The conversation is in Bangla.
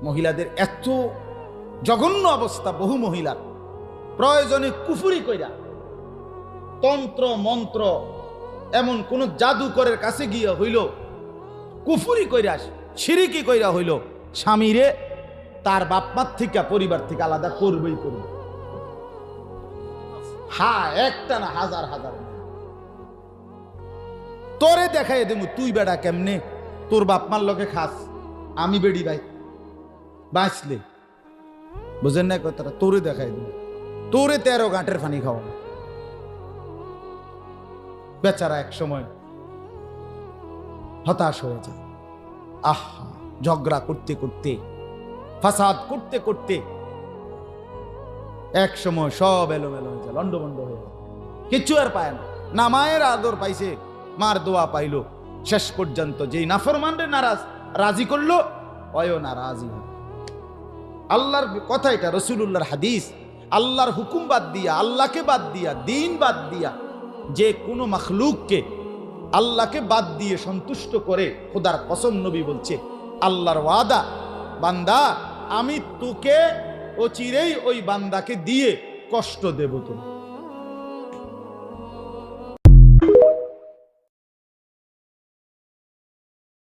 মহিলাদের এত জঘন্য অবস্থা, বহু মহিলার প্রয়োজনে কুফুরি কইরা, তন্ত্র মন্ত্র, এমন কোন জাদুকরের কাছে গিয়ে হইল কুফুরি কইরা, শিরিকি কইরা হইল স্বামীরে তার বাপমার থেকে, পরিবার থেকে আলাদা করবেই করবে। হ্যাঁ, একটা না, হাজার হাজার। তোরে দেখাই দেবো তুই বেড়া কেমনে তোর বাপমার লগে খাস, আমি বেড়ি ভাই বাঁচলে, বুঝেন না কথাটা? তোরে দেখাই দেবো, তোরে 13 গাঁটের পানি খাওয়া। বেচারা এক সময় হতাশ হয়ে যায়। আহা, ঝগড়া করতে করতে, ফাসাদ করতে করতে এক সময় সব এলোমেলো হয়ে যায়, লন্ডভন্ড হয়ে যায়, কিচ্ছু আর পায় না। না মায়ের আদর পাইছে, মার দোয়া পাইলো, শেষ পর্যন্ত যেই নাফরমানরে নারাজ রাজি করলো, অয়ও নারাজি। আল্লাহর কথা, এটা রাসূলুল্লাহর হাদিস। আল্লাহর হুকুম বাদ দিয়া, আল্লাহকে বাদ দিয়া, দিন বাদ দিয়া যে কোনো মাখলুককে আল্লাহকে বাদ দিয়ে সন্তুষ্ট করে, খোদার কসম নবী বলছে, আল্লাহর ওয়াদা, বান্দা আমি তোকে অচিরেই ওই বান্দাকে দিয়ে কষ্ট দেব। তুমি